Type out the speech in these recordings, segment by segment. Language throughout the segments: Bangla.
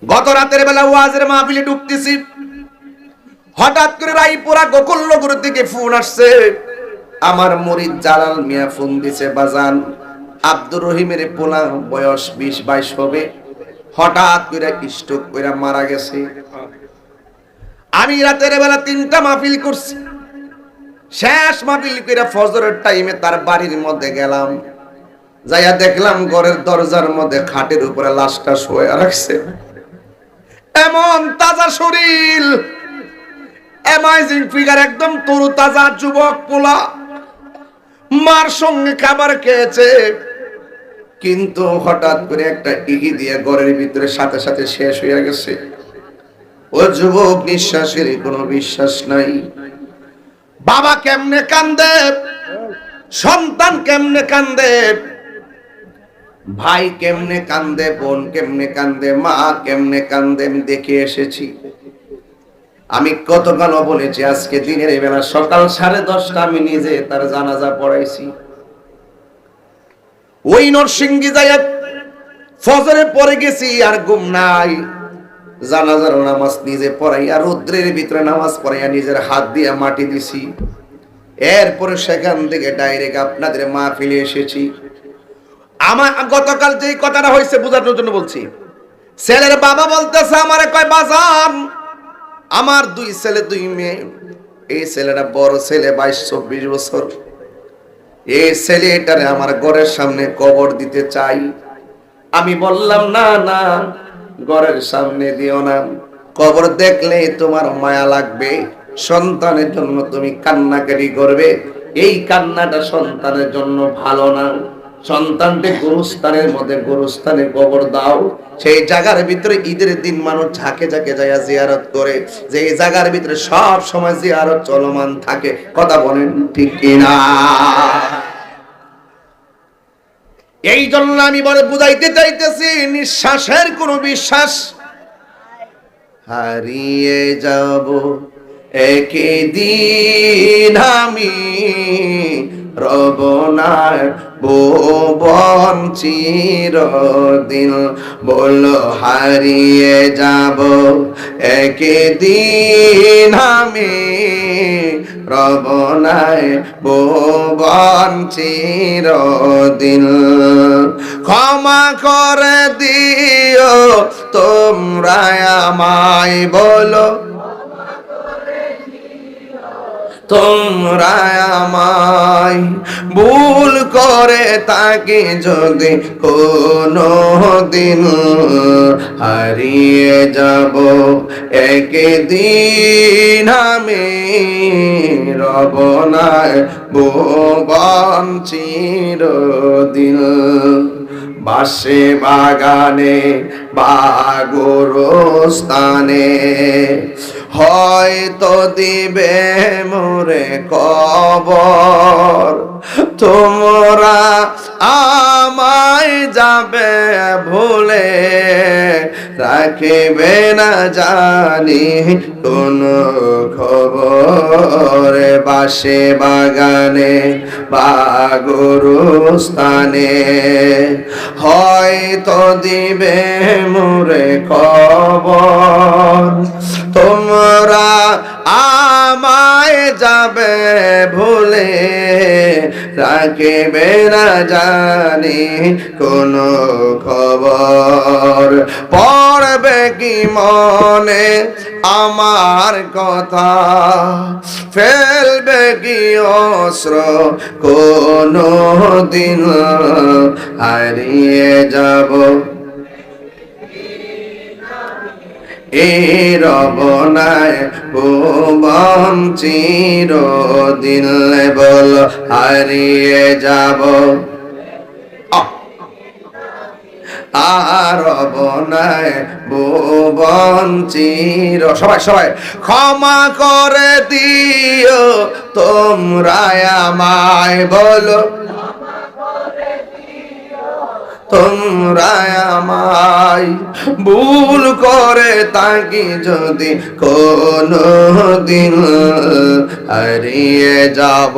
গত রাতের বেলা ওয়াজের মাহফিলে ঢুকতেছি, হঠাৎ করে রায়পুরা গোকুলনগর থেকে ফোন আসছে। আমার মুরিদ জালাল মিয়া ফোন দিছে, বাজান আব্দুর রহিমের পোলা বয়স 20-22 হবে, হঠাৎ করে স্ট্রোক করে মারা গেছে। আমি রাতের বেলা 3টা মাহফিল করছি, শেষ মাহফিল করে ফজরের টাইমে তার বাড়ির মধ্যে গেলাম, যাইয়া দেখলাম ঘরের দরজার মধ্যে খাটের উপরে লাশটা শুয়ে রাখছে। এমন তাজা শরীর, অ্যামাজিং ফিগার, একদম তরু তাজা যুবক পোলা, মার সঙ্গে খাবার খেয়েছে, কিন্তু হঠাৎ করে একটা ইগি দিয়ে ঘরের ভিতরে সাথে সাথে শেষ হয়ে গেছে। ও যুবক নিঃশ্বাসের কোনো বিশ্বাস নাই। বাবা কেমনে কান্দে, সন্তান কেমনে কান্দে, ভাই কেমনে কান্দে, বোন কেমনে কান্দে, মা কেমনে কান্দে, আমি দেখে এসেছি। আমি গতকালও বলেছি, আজকে দিনের বেলা সকাল 10:30 আমি নিজে তার জানাজা পড়াইছি। ওই নরসিংদী যাইয়া ফজরে পড়ে গেছি, আর ঘুম নাই। জানাজার নামাজ নিজে পড়াইয়া রৌদ্রের ভিতরে নামাজ পড়াইয়া নিজের হাত দিয়ে মাটি দিছি। এরপরে সেখান থেকে ডাইরেক্ট আপনাদের মাহফিলে এসেছি। আমার গতকাল যেই কথাটা হয়েছে বোঝানোর জন্য বলছি। ছেলের বাবা বলতেছে আমারে, কয় বাজান আমার 2 ছেলে 2 মেয়ে, এই ছেলেটা বড় ছেলে 22-24 বছর, এই ছেলেটারে আমার ঘরের সামনে কবর দিতে চাই। আমি বললাম না না, ঘরের সামনে দিও না, কবর দেখলে তোমার মায়া লাগবে, সন্তানের জন্য তুমি কান্নাকাটি করবে, এই কান্নাটা সন্তানের জন্য ভালো না। সন্তানকে গোরস্থানের মধ্যে গোরস্থানে কবর দাও। সেই জায়গার ভিতরে ঈদের দিন মানুষ ঝাঁকে ঝাঁকে যায় জিয়ারত করে, যে এই জায়গার ভিতরে সব সময় জিয়ারত চলমান থাকে। কথা বলেন ঠিক কিনা? এই জন্য আমি বলে বুঝাইতে চাইতেছি, নিঃশ্বাসের কোনো বিশ্বাস, হারিয়ে যাব একদিন আমি, রব না ভুবন চিরদিন। বলো হারিয়ে যাব একদিন আমি, রব না ভুবন চিরদিন। ক্ষমা করে দিও তোমরা আমায়, বলো তোমরা আমায়, ভুল করে তাকে যদি কোনো দিন, হারিয়ে যাব একদিন আমি, রব না ভুবন চিরদিন। বাসে বাগানে বা গোরস্থানে হয়তো দিবে মোরে কবর, তোমরা আমায় যাবে ভুলে, রাখিবে না জানি কোনো খবর। বাসে বাগানে বা গোরস্থানে হয়তো দিবে মোরে খবর, তোমরা আমায় যাবে ভুলে, রাখিবে না জানি কোনো খবর। পড়বে কি মনে আমার কথা, ফেলবে কি অস্ত্র কোনো দিন, হারিয়ে যাব এই রব নাই ভুবন চিরদিন। বল হারিয়ে যাব আর রব নাই ভুবন চির। সবাই সবাই ক্ষমা করে দিও তোমরা আমায়, বলো তোমরা আমায়, ভুল করে তাকে যদি কোনো দিন, হারিয়ে যাব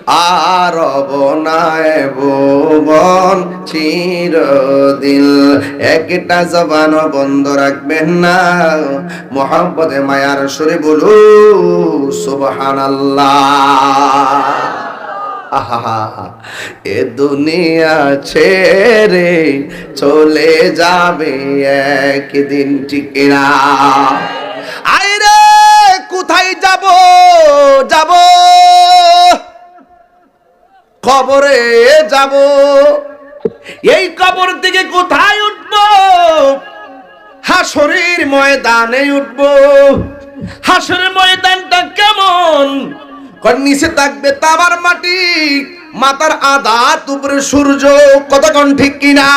আর বনায় ভুবন চিরদিন। একটা জবান বন্ধ রাখবেন না, মোহাম্মদে মায়ার সুরে বলু সুবহানাল্লাহ। আহা, এ দুনিয়া ছেড়ে চলে যাবে একদিন, ঠিক না? আইরে কোথায় যাব, যাব কবরে যাব। এই কবর থেকে কোথায় উঠব? হাসরের ময়দানে উঠব। হাসরের ময়দানটা কেমন? নিচে থাকবে তামার মাটি, মাথার আধাত উপরে সূর্য। কতক্ষণ ঠিক কিনা?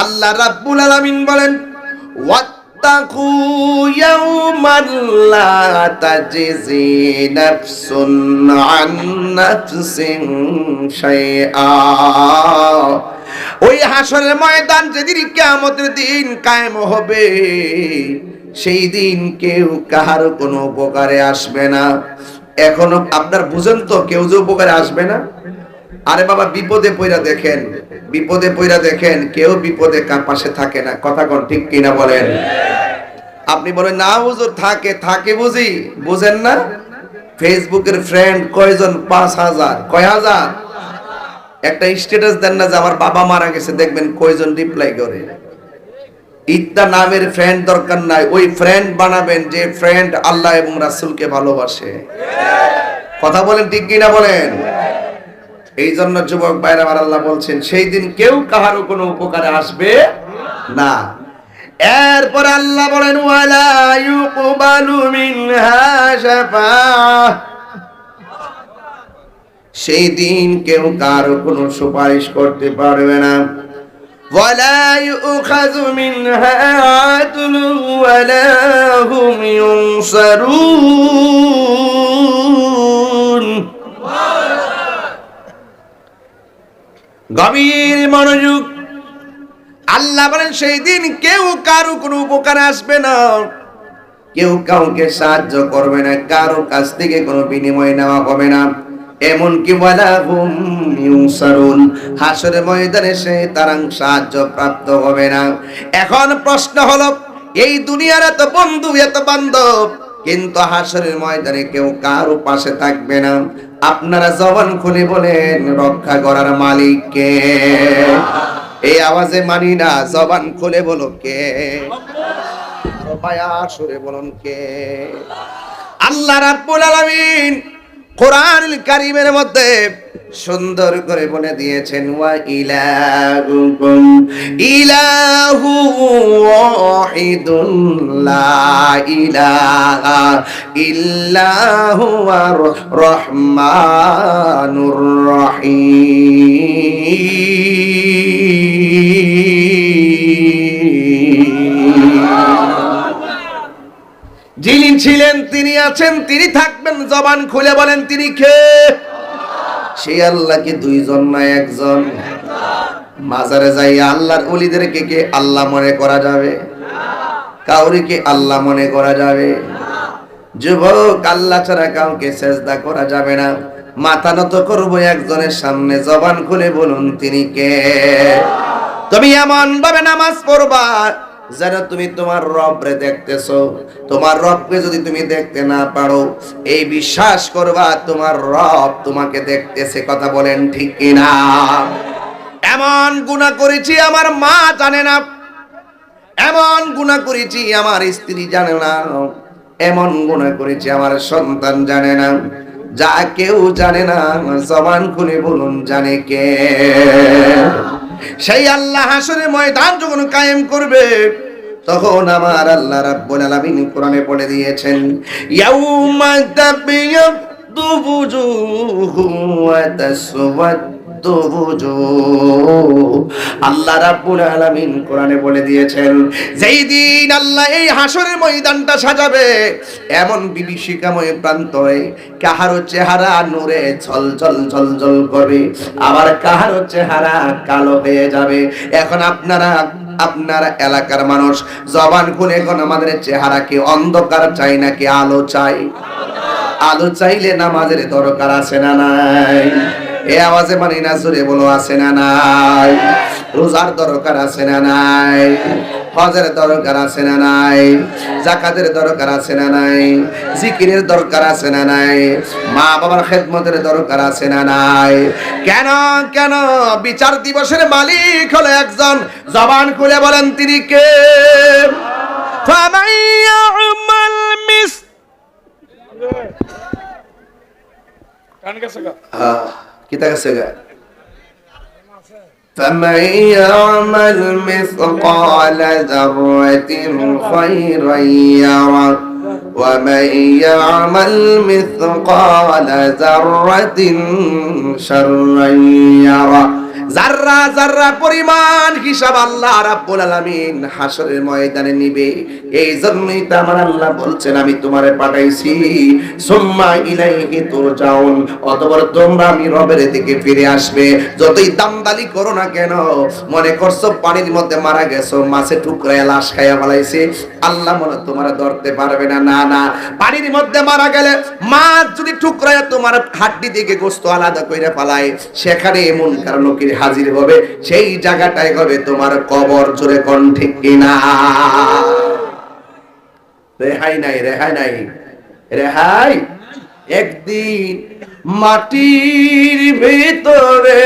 আল্লাহ রাব্বুল আলামিন বলেন, ওয়াত্তাকু ইয়াওমান লা তাজজি নাফসুন আন নাফসিন শাইআ। ওই হাসরের ময়দান যেদিন কিয়ামতের দিন কায়েম হবে, সেই দিন কেউ কাহার কোনো উপকারে আসবে না। এখনো আপনার বুঝেন তো, কেউ যে উপকারে আসবে না। আরে বাবা, বিপদে পইরা দেখেন, বিপদে পইরা দেখেন, কেউ বিপদে পাশে থাকে না। কথা কোন ঠিক কিনা বলেন? আপনি বলেন না হুজুর, থাকে থাকে বুঝি, বুঝেন না? ফেসবুকের ফ্রেন্ড কয়জন? ৫,০০০। কয় হাজার? একটা স্ট্যাটাস দেন না যে আমার বাবা মারা গেছে, দেখবেন কয়জন রিপ্লাই করে। ইত্তা নামের ফ্রেন্ড দরকার নাই, ওই ফ্রেন্ড বানাবেন যে ফ্রেন্ড আল্লাহ এবং রাসূলকে ভালোবাসে। কথা বলেন ঠিক কিনা বলেন? এই জন্য যুবক ভাইরা আমার, আল্লাহ বলছেন সেই দিন কেউ কাহারও কোনো উপকারে আসবে না। এরপর আল্লাহ বলেন, ওয়ালা ইউকবালু মিনহা শাফাআহ। সেই দিন কেউ কারো কোনো সুপারিশ করতে পারবে না। ওয়ালা ইউখাযু মিনহা আদলু ওয়ালা হুম ইউনসারুন। গভীর মনোযোগ। আল্লাহ বলেন সেই দিন কেউ কারো কোনো উপকারে আসবে না, কেউ কাউকে সাহায্য করবে না, কারো কাছ থেকে কোনো বিনিময় নেওয়া হবে না। এমনকি ওয়ালা হুম ইউনসারুন, হাসরের ময়দানে সে তারা সাহায্য প্রাপ্ত হবে না। এখন প্রশ্ন হলো, এই দুনিয়ার এত বন্ধু, এত বান্ধব, কিন্তু হাসরের ময়দানে কেউ কারো পাশে থাকবে না। আপনারা জবান খুলে বলেন, রক্ষা করার মালিক কে? এই আওয়াজে মানি না, জবান খুলে বলো কে? মায়া সুরে বলুন কে? আল্লাহ রাব্বুল আলামিন কোরআনুল কারীমের মধ্যে সুন্দর করে বলে দিয়েছেন, ওয়া ইলাহুকুম ইলাহু ওয়াহিদুন লা ইলাহা ইল্লা হুয়ার রহমানুর রহিম। যিনি ছিলেন, তিনি আছেন, তিনি থাকবেন। জবান খুলে বলেন তিনি কে? সেই আল্লাহ কি দুইজন না একজন? মাজারে যাই আল্লাহর ওলিদেরকে কে আল্লাহ মনে করা যাবে? কাউরি কি আল্লাহ মনে করা যাবে? যুবক, আল্লাহ ছাড়া কাউকে সেজদা করা যাবে না। মাথা নত করবো একজনের সামনে। জবান খুলে বলুন তিনি কে? তুমি এমন ভাবে নামাজ পড়বা যেন তুমি তোমার রবরে দেখতেছো। তোমার রবকে যদি তুমি দেখতে না পারো, এই বিশ্বাস করবা তোমার রব তোমাকে দেখতেছে। কথা বলেন ঠিক কিনা? এমন গুনাহ করেছি আমার মা জানে না, এমন গুনাহ করেছি আমার স্ত্রী জানে না, এমন গুনাহ করেছি আমার সন্তান জানে না, যা কেউ জানে না। জবান খুলে বলুন জানে কে? সেই আল্লাহ হাসরের ময়দান যখন কায়েম করবে, তখন আমার আল্লাহ রাব্বুল আলামিন কোরআনে বলে দিয়েছেন, ইয়াউমা তাবিয়াদ্দু বুজুহু ওয়া তাসওয়াদ্দু বুজুহ। আল্লাহ রাব্বুল আলামিন কোরআনে বলে দিয়েছেন, যেই দিন আল্লাহ এই হাসরের ময়দানটা সাজাবে, এমন বিভীষিকাময় প্রান্তরে কাহারো চেহারা নূরে ঝলঝল ঝলঝল করবে, আবার কাহারো চেহারা কালো হয়ে যাবে। এখন আপনার এলাকার মানুষ জবান খুলে এখন আমাদের চেহারা কি অন্ধকার চাই নাকি আলো চাই? আলো চাইলে নামাজের দরকার আছে না নাই? এ আওয়াজে মানি না, জোরে বলো আছে না নাই? রোজার দরকার আছে না নাই? হজের দরকার আছে না নাই? যাকাতের দরকার আছে না নাই? জিকিরের দরকার আছে না নাই? মা বাবার খেদমতের দরকার আছে না নাই? কেন কেন বিচার দিবসের মালিক হলো একজন, জবান খুলে বলেন তিনি কে? ফামান ইয়ামাল মিস কিতা গেছে গা فمن يعمل مثقال ذرة خيرا يره ومن يعمل مثقال ذرة شرا يره যাররা যাররা পরিমাণ হিসাব আল্লাহ রাব্বুল আলামিন হাশরের ময়দানে নিবে। এই জন্যই তো আমার আল্লাহ বলছেন আমি তোমারে পাঠাইছি, সুম্মা ইলাইহি তুরজাউন, অতঃপর তোমরা আমি রবের দিকে ফিরে আসবে। যতই দামদালি করো না কেন, মনে করছো পানির মধ্যে মারা গেছো, মাছে টুকরায় লাশ খাইয়া ফেলাইছে, আল্লাহ মনে তোমারে ধরতে পারবে না। না না, পানির মধ্যে মারা গেলে মাছ যদি টুকরায় তোমার হাড্ডি থেকে গোশত আলাদা কইরা ফেলায়, সেখানে মুনকার নকির হাজির হবে, সেই জায়গাটাই হবে তোমার কবর। জোরে কোন ঠিক কিনা? রেহাই নাই, রেহাই নাই, রেহাই। একদিন মাটির ভিতরে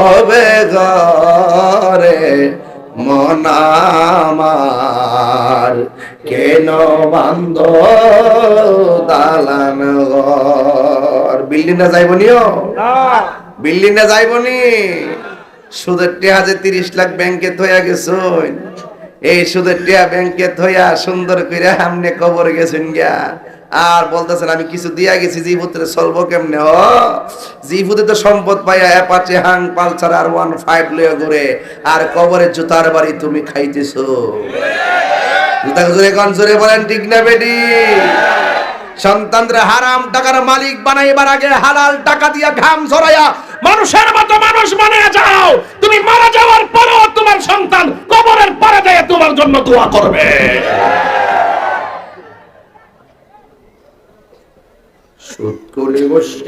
হবে ঘরে মন আমার, কেন বান্ধ দালান ঘর? বিল্ডিং না যাইবনিও, বিল্ডিং না যাইবনি। সুদের টেহা যে 30 লাখ ব্যাংকে থইয়া গেছুন, এই সুদের টেহা ব্যাংকে থইয়া সুন্দর কইরা আমনে কবর গেছেন গিয়া, আর বলতেছেন আমি কিছু দিয়া গেছি, জীবুতে চলবো কেমনে? ও জীবুতে তো সম্পদ পাইয়া অ্যাপাচে হাং পালসার আর 15 লইয়া ঘুরে, আর কবরে জুতার বাড়ি তুমি খাইতেছো। জুতা জোরে কোন জোরে বলেন ঠিক না বেটি? সন্তানরা হারাম টাকার মালিক বানাইবার আগে হালাল টাকা দিয়া ঘাম ঝরাইয়া মানুষের মতো মানুষ বানিয়ে যাও। তুমি মারা যাওয়ার পরেও তোমার সন্তান কবরের পরে যায় তোমার জন্য দোয়া করবে। সুদ করে বসি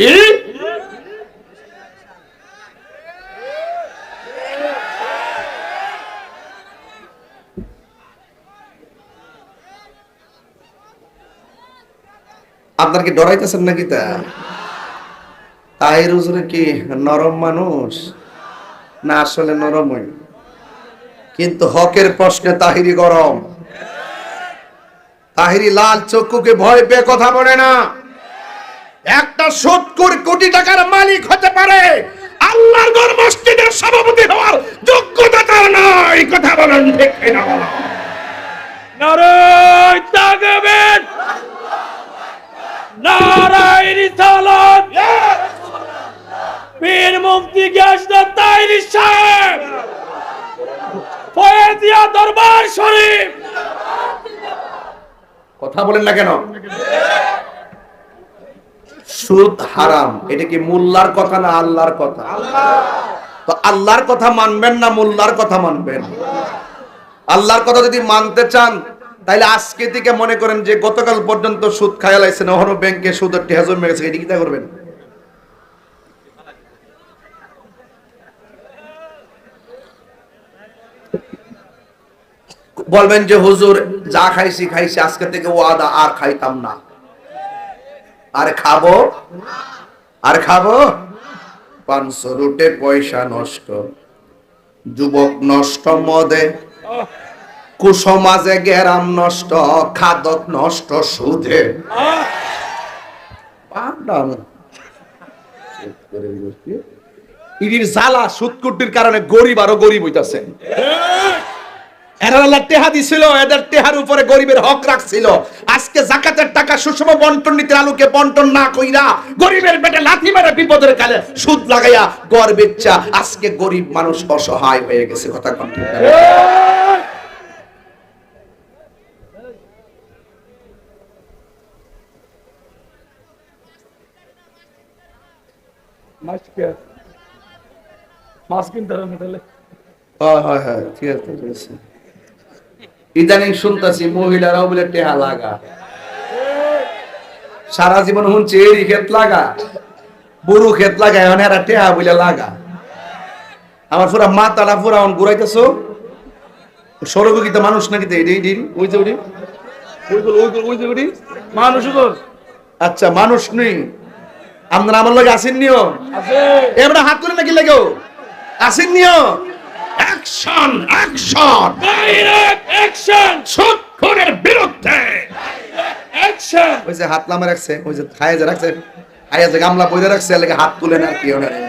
আপনার কি ডরাইতেছেন নাকি? তা তাহির হুজুর কি নরম মানুষ না? আসলে নরমই, কিন্তু হকের প্রশ্নে তাহিরি গরম। তাহিরি লাল চক্ষুকে ভয় পেয়ে কথা বলে না। একটা 70 কোটি টাকার মালিক হতে পারে, আল্লাহর ঘর মসজিদের সভাপতি হওয়ার যোগ্যতা তার নাই। কথা বলেন ঠিক না? নারায়ে তাকবীর, নারায়ে রিসালাত, পীর মুফতি গিয়াসউদ্দিন তাহিরি সাহেব, ফয়েজিয়া দরবার শরীফ। কথা বলেন না কেন? সুদ হারাম, এটা কি মোল্লার কথা না আল্লাহর কথা? তো আল্লাহর কথা মানবেন না মোল্লার কথা মানবেন? আল্লাহর কথা যদি মানতে চান তাহলে আজকে থেকে মনে করেন যে গতকাল পর্যন্ত সুদ খায়া লাইছেন, ওহনো ব্যাংকে সুদের টেহা জমে গেছে, এটা কি তা করবেন? বলবেন যে হুজুর যা খাইছি খাইছি, আজকে থেকে ওয়াদা আর খাইতাম না, আর খাবো, আর খাবো। 500 রুটে পয়সা নষ্ট, যুবক নষ্ট মদে, কুসমাজে গেরাম নষ্ট, খাদক নষ্ট সুদে। ইডির জ্বালা সুদকুটির কারণে গরিব আরো গরিব হইতাছে। এরা আল্লাহ টেহা দিছিল, এদের টেহার উপরে গরিবের হক রাখছিল। আজকে যাকাতের টাকা সুষম বন্টন নীতির আলোকে বন্টন না কইরা গরিবের পেটে লাথি মেরে বিপদের কালে সুদ লাগাইয়া গড় বেচ্চা আজকে গরিব মানুষ অসহায় হয়ে গেছে। কথা কোন ঠিক না? মাছ কিনতে হবে তাহলে। হয় হয়, ঠিক আছে ঠিক আছে। ইদানিং শুনতাছি মহিলারাও বলে টেহা লাগা। সারা জীবন শুনছি এরি ক্ষেত লাগা, বুড়ু ক্ষেত লাগা, এখন এরা টেহা বলে লাগা। আমার পুরা মাথাটা পুরা অন ঘুরাইতেছো। সরগীতে মানুষ নাকি ওই যে উড়ি ওই মানুষ আচ্ছা মানুষ নেই। আপনারা আমার লগে আসেন নিও, এবারে হাত তুলে নাকি লেগেও আসেন নিও। অ্যাকশন অ্যাকশন, ডাইরেক্ট অ্যাকশন, সুদখোরের বিরুদ্ধে অ্যাকশন। ওই যে হাত লামা রাখছে, ওই যে খায় যে রাখছে, খায় যে গামলা বইরে রাখছে, লাগে হাত তুলে না কি ওনারে।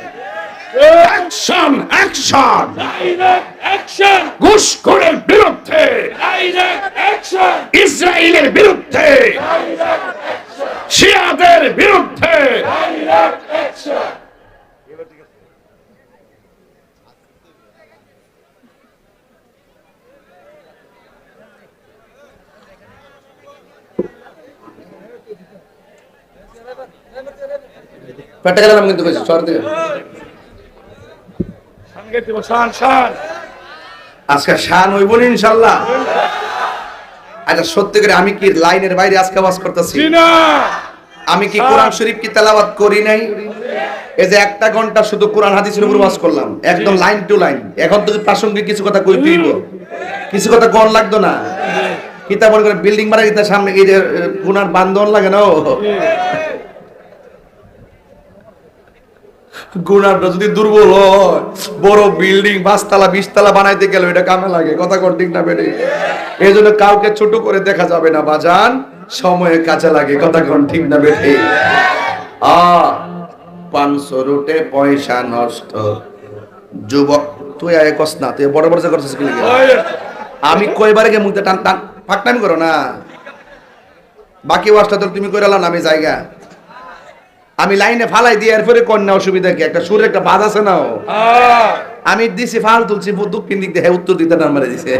অ্যাকশন অ্যাকশন, ডাইরেক্ট অ্যাকশন, ঘুষখোরের বিরুদ্ধে, ডাইরেক্ট অ্যাকশন, ইসরায়েলের বিরুদ্ধে, শিয়াদের বিরুদ্ধে। Direct action. পেটে গেলাম কিন্তু বেশি শহর থেকে। সাংগীত দিব, শান শান। আজকে শান হইব না ইনশাআল্লাহ। আচ্ছা সত্যি করে আমি কি লাইনের বাইরে আজকে ওয়াজ করতেছি? না, আমি কি কোরআন শরীফ কি তেলাওয়াত করি নাই? এই যে একটা ঘন্টা শুধু কোরআন হাদিসের উপর ওয়াজ করলাম, একদম লাইন টু লাইন। এখন তো প্রাসঙ্গিক কিছু কথা কই দিব, কিছু কথা কোন লাগতো না। কিতা মনে করে বিল্ডিং মারা গিয়ে সামনে এই যে কোনার বান্ধন লাগে না, গুণাটা যদি দুর্বল হয়, বড় বিল্ডিং 5 তলা 20 তলা বানাইতে গেলে এটা কামে লাগে। কথা কোন ঠিক না বেড়ে? এই জন্য কাউকে ছোট করে দেখা যাবে না বাজান, সময়ে কাজে লাগে। কথা কোন ঠিক না বেড়ে? 500 রুটে পয়সা নষ্ট। যুবক তুই আয় কস না, তুই বড় বড় যে করছিস কি লাগে? আমি কয়বারে গে মুখে টান টান ফাকটামি করো না। বাকি ওয়াজটা তো তুমি কইরালা না, আমি জায়গা আমি লাইনে ফালাই দিয়ে এরপরে কন্যা অসুবিধা কি? একটা সুরের একটা বাদ আছে না। আমি দিছি ফাল তুলছি, দক্ষিণ দিক দিয়ে উত্তর দিতে না মারে দিছে।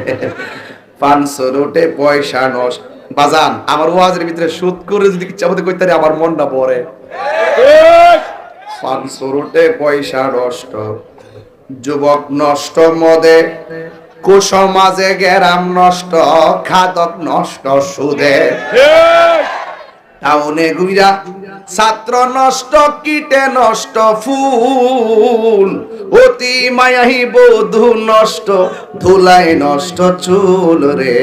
500 রোটে পয়সা নষ্ট। বাজান আমার ওয়াজের ভিতরে সুদ করে যদি ইচ্ছা মতো কইতে পারি আমার মনটা পড়ে। 500 রোটে পয়সা নষ্ট, যুবক নষ্ট মদে, কুসমাজে গেরাম নষ্ট, খাদক নষ্ট সুদে, টাউনে গুইরা ছাত্র নষ্ট, কীটে নষ্ট ফুল, অতি মায়াহি বধূ নষ্ট, ধুলাই নষ্ট চুল রে,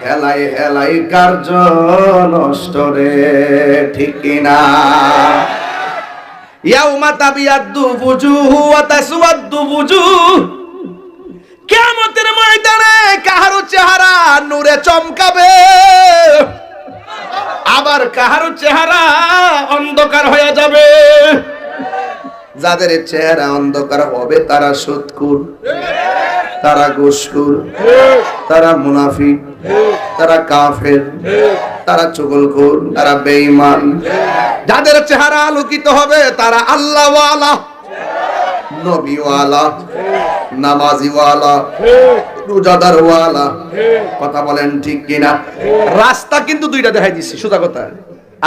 হেলাই হেলাই কার্য নষ্ট রে। ঠিক কিনা? ইয়াউমা তাবিয়াদ্দু বুজুহু ওয়া তাসওয়াদ্দু বুজুহ, কিয়ামতের ময়দানে কাহারো চেহারা নূরে চমকাবে, আবার কাহারো চেহারা অন্ধকার হয়ে যাবে। যাদের চেহারা অন্ধকার হবে তারা সুদখোর, তারা ঘুষখোর, তারা মুনাফিক, তারা কাফের, তারা চুগলখোর, তারা বেঈমান। যাদের চেহারা আলোকিত হবে তারা আল্লাহওয়ালা, নবীওয়ালা, নামাজিওয়ালা, রোজাদারওয়ালা। কথা বলেন ঠিক কিনা? রাস্তা কিন্তু দুইটা দেখাই দিচ্ছি, সোজা কথা।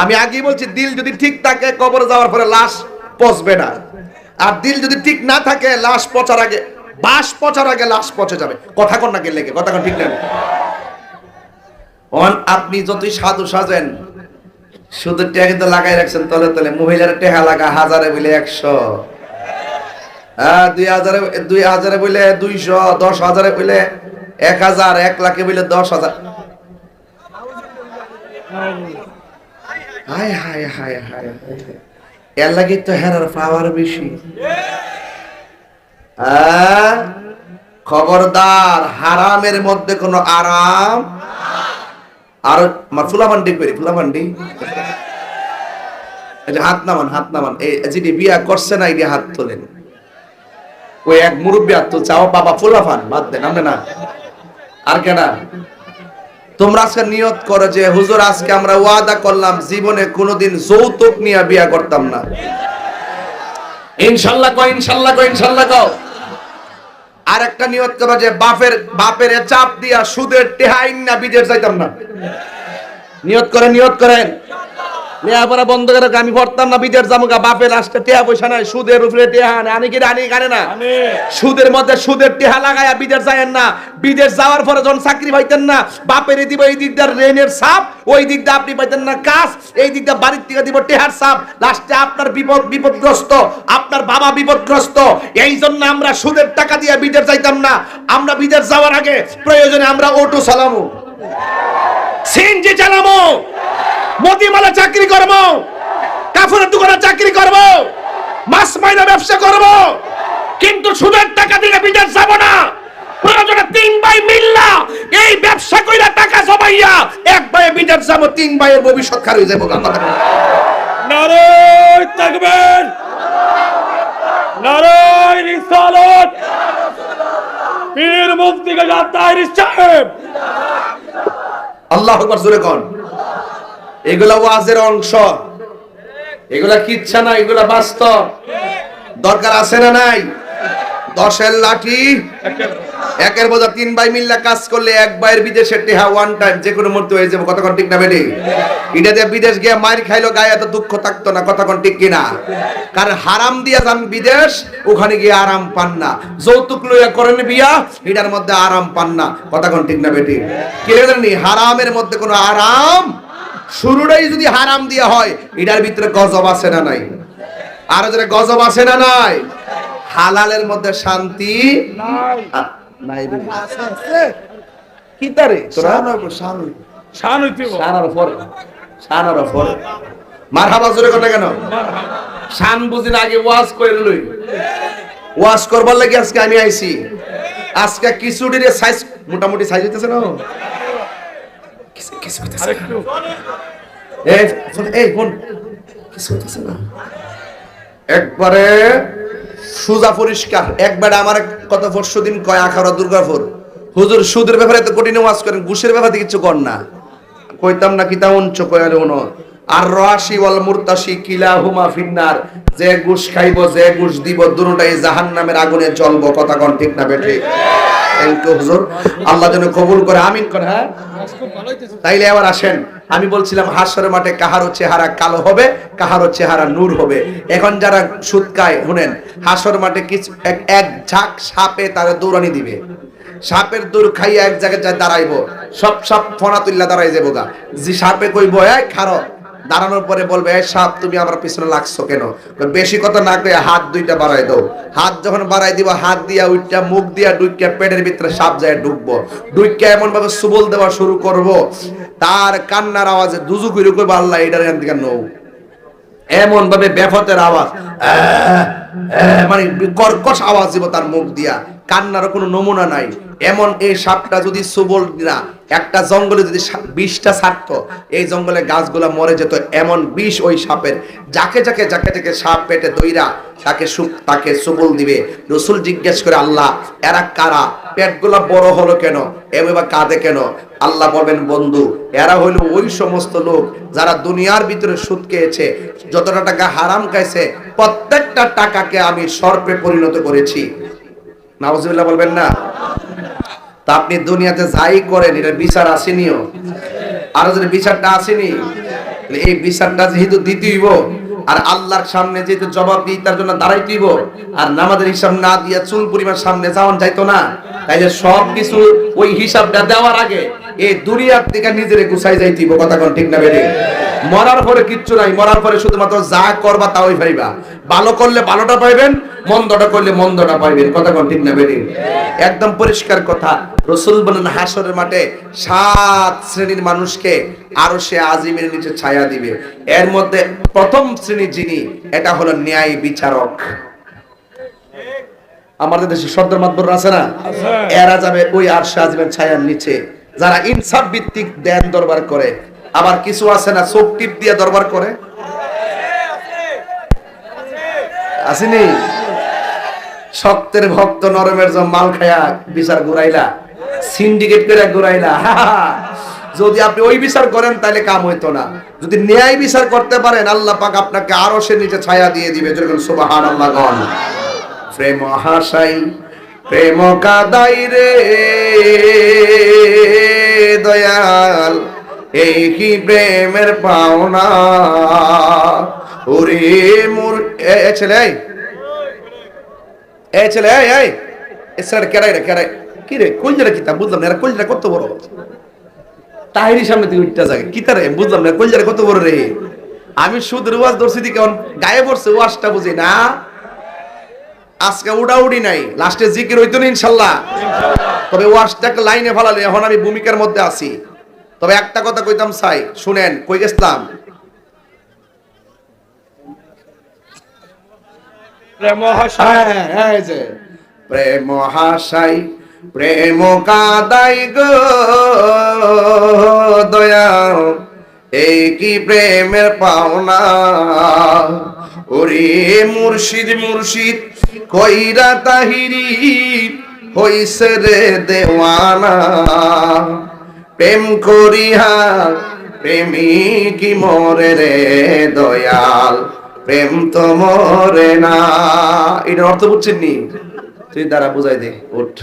আমি আগেই বলছি, দিল যদি ঠিক থাকে কবর যাওয়ার পরে লাশ পচবে না, আর দিল যদি ঠিক না থাকে লাশ পচার আগে, বাস পচার আগে লাশ পচে যাবে। কথা কোন না কে লেগে? কথা কোন ঠিক না? আপনি যতই সাধু সাজেন, শুধু টেহা কিন্তু লাগাই রাখছেন তলে তলে। মহিলার টেহা লাগা 1000 বলে 100, 2000 বলে 200, 10,000 বলে 1000, 1 লাখে বলে 10,000। হায় হায় হায় হায়, এর লাগে তো হেরার পাওয়ার বেশি। খবরদার, হারামের মধ্যে কোনো আরাম। আর ফুলাফান্ডি করি, ফুলাফান্ডি হাত নামান, হাত নামান। এই যিনি বিয়া করছে না এই হাত তোলেন। ওই এক মুরব্বী হাত তুলছে, আমার বাবা ফুলাফান বাদ দেন আমরা না। আর কেনা তোমরা আজকে নিয়ত করো যে হুজুর আজকে আমরা ওয়াদা করলাম জীবনে কোনোদিন যৌতুক নিয়ে বিয়া করতাম না। ইনশাল্লাহ কও, ইনশাল্লাহ কও, ইনশাল্লাহ কও। আর একটা নিয়ত করো যে বাপের চাপ দিয়া সুদের টেহাইন না বিদেশ যাইতাম না। নিয়ত করেন, নিয়ত করেন। লেখাপড়া বন্ধ করে আমি পড়তাম না, বিদেশ জামুকা বাপের লাস্টে টেহা পয়সা নাই, সুদের উপরে টেহা আনে, আনি কি আনি কানে না, সুদের মধ্যে সুদের টেহা লাগায়া বিদেশ যায়েন না। বিদেশ যাওয়ার পরে যখন চাকরি পাইতেন না, বাপের দিব এই দিকটা রেনের সাপ, ওই দিকটা আপনি পাইতেন না কাজ, এই দিকটা বাড়ির থেকে দিব টেহার সাপ, লাস্টে আপনার বিপদগ্রস্ত, আপনার বাবা বিপদগ্রস্ত। এই জন্য আমরা সুদের টাকা দিয়ে বিদেশ যাইতাম না। আমরা বিদেশ যাওয়ার আগে প্রয়োজনে আমরা অটো চালামো, সিএনজি চালামো, মতিমালা চাকরি করব, কাফনের দোকানে চাকরি করব, মাছ মাইনা ব্যবসা করব, কিন্তু সুদের টাকা দিয়ে বিদেশ যাব না। প্রয়োজনে 3 ভাই মিল্লা এই ব্যবসা কইরা টাকা জমাইয়া 1 ভাই বিদেশ যাব, 3 ভাইয়ের ভবিষ্যৎ খারাপ হয়ে যাবে। নারায়ে তাকবীর, নারায়ে রিসালাত, পীর মুফতি গাজী তাহের সাহেব। আল্লাহু আকবার জোরে কোন। এগুলা ওয়াজের অংশ, এগুলা কিচ্ছা না, এগুলা বাস্তব। দরকার আছে না নাই? 10-এর লাঠি একের বোঝা, 3 ভাই মিল্লা কাজ করলে 1 ভাইয়ের বিদেশে টেহা ওয়ান টাইম যে কোনো মুহূর্তে হয়ে যাবে। কতক্ষণ ঠিক না বেটি? এটা দিয়ে বিদেশ গিয়ে মার খাইলো, গায়ে এত দুঃখ থাকতো না। কতক্ষণ ঠিক কিনা? কারণ হারাম দিয়া যান বিদেশ, ওখানে গিয়ে আরাম পান না। যৌতুক লইয়া করেন বিয়া, এটার মধ্যে আরাম পান না। কতক্ষণ ঠিক না বেটি? কি জানি হারামের মধ্যে কোনো আরাম, শুরুটাই যদি হারাম দিয়া হয়, এটার ভিতরে গজব আছে না নাই? আর যারা গজব আছে না নাই? হালালের মধ্যে শান্তি নাই। কি তারে তোরা শান হইতে শানার পরে মারহাবা জোরে কথা কেন? শান বুঝিন আগে ওয়াজ করে লই, ওয়াজ করবার লাগি আজকে আমি আইছি। আজকে কিছুটির সাইজ মোটামুটি সাইজ হইতেছে না? কিছু হইতেছে আরেকটু এই ফোন কিছু হইতেছে না, একবারে সুজা পরিষ্কার। একবার আমার কত পরশু দিন কয় আখাড়া দুর্গাপুর, হুজুর সুদের ব্যাপারে তো কঠিন ওয়াজ করেন, ঘুষের ব্যাপারে কিছু কর না। কইতাম না কিতা উঞ্চ কয়ালে উনো। আর রাশি ওয়াল মুরতাশি কিলাহুমা ফিন্নার, যে ঘুষ খাইবো যে ঘুষ দিব দুটোটাই জাহান্নামের আগুনে জ্বলবো। কথা কোন ঠিক না বেঠি? থ্যাংক ইউ হুজুর, আল্লাহ যেন কবুল করে, আমিন করে। হ্যাঁ তাইলে এবার আসেন, আমি বলছিলাম হাসরের মাঠে কাহারও চেহারা কালো হবে, কাহারও চেহারা নূর হবে। এখন যারা সুদ খায় শুনেন, হাসর মাঠে কিছু এক ঝাঁক সাপে তারা দৌড়ানি দিবে, সাপের দৌড় খাইয়া এক জায়গায় যায় দাঁড়াইবো, সব সাপ ফোনা তুল্লা দাঁড়াই যাবো গা। যে সাপে কইবো এই খারো, দাঁড়ানোর পরে বলবে এই সাপ তুমি আমার পিছনে লাগছো কেন? বেশি কথা না কয়ে হাত 2টা বাড়াই দাও। হাত যখন বাড়াই দিব, হাত দিয়া উইটা মুখ দিয়া ডুইকা পেটের ভিতরে সাপ যায় ঢুকবো। ডুইকা এমন ভাবে সুবল দেওয়া শুরু করব, তার কান্নার আওয়াজে দুজু কইরে কইবো আল্লাহ এটার এখান থেকে নও। এমন ভাবে বেফতের আওয়াজ, মানে কর্কশ আওয়াজ দিব তার মুখ দিয়া, কান্নার কোনো নমুনা নাই। এমন এই সাপটা যদি সুবল না একটা জঙ্গলে যদি 20টা ছাড়তো, এই জঙ্গলে গাছগুলা মরে যেত। এমন বিষ ওই সাপের, যাকে যাকে যাকে যাকে সাপ পেটে দইরা তাকে সুবল দিবে। রসুল জিজ্ঞেস করে আল্লাহ এরা কারা, পেটগুলা বড় হলো কেন, এবার কাঁদে কেন? আল্লাহ বলবেন বন্ধু এরা হইল ওই সমস্ত লোক যারা দুনিয়ার ভিতরে সুদ খেয়েছে, যতটা টাকা হারাম খাইছে প্রত্যেকটা টাকাকে আমি সর্পে পরিণত করেছি। নাউজুবিল্লাহ বলবেন না? তা আপনি দুনিয়াতে যাই করেন এটার বিচার আসেনিও, আর যদি বিচারটা আসেনি, এই বিচারটা যেহেতু দিতেইব, আর আল্লাহর সামনে যেহেতু জবাব দিই তার জন্য দাঁড়াইতেইব, আর নামাজের হিসাব না দিয়া চুল পরিমাণ সামনে যাওয়ান যাইতো না। তাইলে সব কিছু ওই হিসাবটা দেওয়ার আগে এই দুনিয়ার থেকে নিজেরে গুছাই যাইতেইব। কথা কোন ঠিক না বেরে? মরার পরে কিচ্ছু নাই, মরার পরে শুধুমাত্র যা করবা তাই পাইবা। ভালো করলে ভালোটা পাইবেন, মন্দটা করলে মন্দটা পাইবেন। কথা কোন ঠিক না বেরে? একদম পরিষ্কার কথা। রাসূল বলেন হাসরের মাঠে 7 শ্রেণীর মানুষকে আরশে আজিমের নিচে ছায়া দিবে। এর মধ্যে প্রথম শ্রেণী যিনি, এটা হলো ন্যায় বিচারক। আমাদের দেশে সর্দার মাতবর আছে না, এরা যাবে ওই আরশে আজিমের ছায়ার নিচে। যারা ইনসাফ ভিত্তিক দেন দরবার করে, আবার কিছু আছে না চোখ টিপ দিয়ে দরবার করে, আসেনি? শক্তের ভক্ত নরমের জন্য মাল খায়া বিচার ঘুরাইলা, সিন্ডিকেট করে ঘুরাইলা। যদি আপনি ওই বিচার করেন তাহলে কাম হইতো না। যদি ন্যায় বিচার করতে পারেন, আল্লাহ পাক আপনাকে আরশের নিচে ছায়া দিয়ে দিবে। যেরকম সুবহানাল্লাহ গণ। প্রেম হাসাই প্রেম কাদাই রে দয়াল, এই কি প্রেমের পাওনা। ওরে মোর এ ছেলে, এই ছেলে, এই এছাড়া কেরাই রে, কেরাই কি রে, কলজারা কিতা বুঝলাম না, এরা কলজারা কত বড়। তাহিরি সামনে তুই উঠতে যাবে কিতা রে, বুঝলাম না, কলজারা কত বড় রে। আমি সুদের ওয়াজ ধরছি দিকে গায়ে পড়ছে, ওয়াজটা বুঝি না। আজকে উড়াউড়ি নাই, লাস্টে জিকির হইতো না ইনশাল্লাহ। তবে ওয়াজটাকে লাইনে ফালালে, এখন আমি ভূমিকার মধ্যে আছি। তবে একটা কথা কইতাম চাই, শুনেন। কই গেছলাম? প্রেম হাসায়, এই যে প্রেম হাসাই প্রেম কাদাই গো দয়াল, এই কি প্রেমের পাওনা। ওরে মুর্শিদ মুর্শিদ কইরা তাহিরি হইছে রে দেওয়ানা। প্রেম করিয়া প্রেমিক মরে রে দয়াল, প্রেম তো মরে না। এটার অর্থ বুঝছেন নি? তুই দ্বারা বুঝাই দে, উঠ।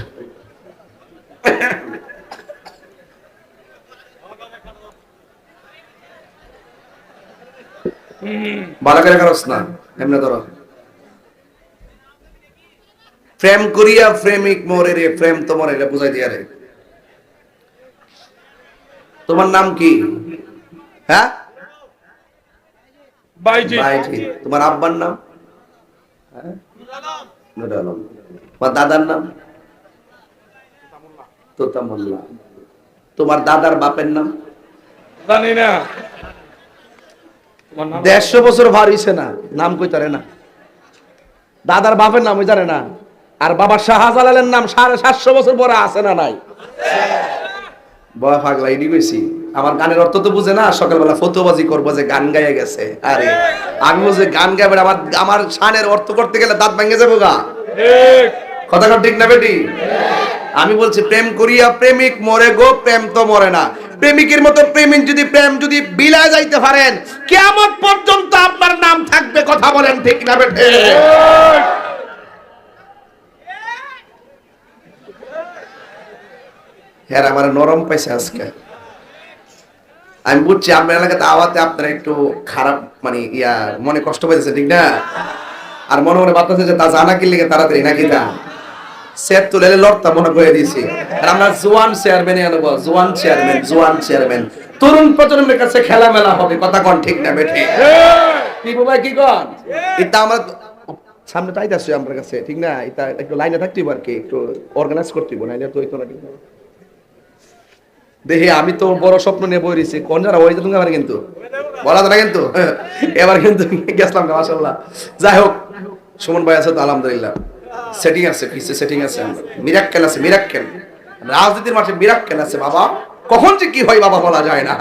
ভালো করে কারস না, এমনি ধরো। প্রেম করিয়া প্রেমিক মরে রে, প্রেম তো মরে রে, বুঝাই দিয়া রে। তোমার নাম কি? হ্যাঁ, বাইজি, বাইজি। তোমার আব্বার নাম? নুর আলম। তোমার দাদার নাম? তোতা মোল্লা। তোমার দাদার বাপের নাম? জানি না। তোমার নাম? 150 বছর ভার হইছে না, নাম কইতারে না। দাদার বাপের নাম জানে না। আর বাবা শাহজালালের নাম 750 বছর পরে আছে না নাই? বয় পাগলা, এডি কইছি। আমার গানের অর্থ তো বুঝে না, সকালবেলা ফতোবাজি করবো যে গান গাইয়া গেছে। আরে আমি বুঝে গান গাইবে, আমার শানের অর্থ করতে গেলে দাঁত ভেঙে যাবো গা। ঠিক। কথা ঠিক না বেটি? আমি বলছি প্রেম করিয়া প্রেমিক মরে গো, প্রেম তো মরে না। প্রেমিকের মতো প্রেমিক যদি প্রেম যদি বিলায় যাইতে পারেন, কিয়ামত পর্যন্ত আপনার নাম থাকবে। কথা বলেন ঠিক না বেটি? হ্যাঁ, আমার নরম পাইছে আজকে। আমি বুঝছি আপনার এলাকাতে আওয়াতে আপনারা একটু খারাপ, মানে মনে কষ্ট পাইতেছে, ঠিক না? আর মনে মনে ভাবতেছে যে তা জানা কি লিগে তাড়াতাড়ি নাকি তা সেট তুলে লড়তা মনে করে দিয়েছি। আর আমরা জোয়ান চেয়ারম্যান আনবো, জোয়ান চেয়ারম্যান। তরুণ প্রজন্মের কাছে খেলা মেলা হবে। কথা কোন ঠিক না বেঠি? কি বাবা কি কোন? এটা আমরা সামনে তাই যাচ্ছে আমার কাছে, ঠিক না? এটা একটু লাইনে থাকতে আর কি, একটু অর্গানাইজ করতে হবে, নাইলে তো হইতো না, ঠিক না? দেখি আমি তো বড় স্বপ্ন নিয়ে বই রয়েছি, কোন যারা ওই তুমি আমার কিন্তু বলা যায় না কিন্তু। এবার কিন্তু গেছিলাম না, মাশাআল্লাহ। যাই হোক, সুমন ভাই আছে তো আলহামদুলিল্লাহ, সেটিং আছে, পিছে সেটিং আছে, মিরাক্কেল আছে, মিরাক্কেল। রাজনীতির মাঠে মিরাক্কেল আছে বাবা, কখন যে কি হয় বাবা বলা যায় না।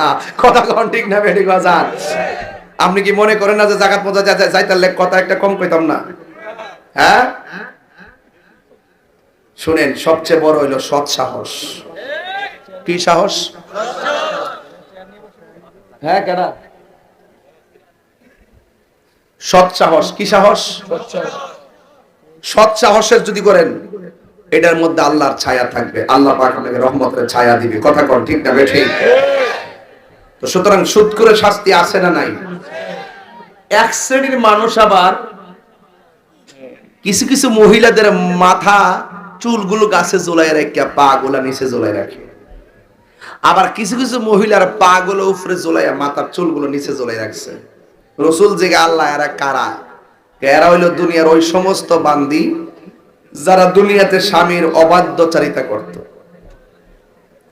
কথা কখন ঠিক না বেঠিক বাজার। আপনি কি মনে করেন না যে জাকাত মজা যাইতার লেখ কথা একটা কম কইতাম না? হ্যাঁ, শুনেন, সবচেয়ে বড় হইল সৎ সাহস। কি সাহস? হ্যাঁ, কেনা সৎ সাহস। কি সাহস? সৎ সাহসের যদি করেন, এটার মধ্যে আল্লাহর ছায়া থাকবে, আল্লাহ পাক আপনাকে রহমতের ছায়া দিবে। কথা কোন ঠিক না বেঠিক? তো সুতরাং সুদ করে শাস্তি আছে না নাই? এক শ্রেণীর মানুষ আবার কিছু কিছু মহিলাদের মাথা চুলগুলো গাছে ঝোলাই রাখে, পা গুলা নিচে ঝোলাই রাখে। আবার কিছু কিছু মহিলার পা গুলো উপরে ঝোলাইয়া মাথার চুলগুলো নিচে ঝোলাই রাখছে। রসুল জিগা আল্লাহ এরা কারা? এরা হইল দুনিয়ার ওই সমস্ত বান্দি যারা দুনিয়াতে স্বামীর অবাধ্যচারিতা করত।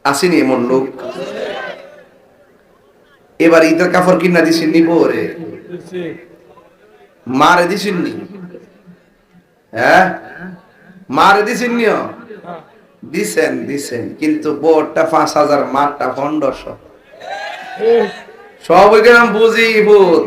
আসেনি এমন লোক? এবার ঈদের কাপড় কিনা দিছেননি বরে, মারে দিছেননি? হ্যাঁ, মারে দিছেননি? দিছেন, কিন্তু বোরটা 5000, মারটা 1500। সব ওইখানে বুঝি ভূত।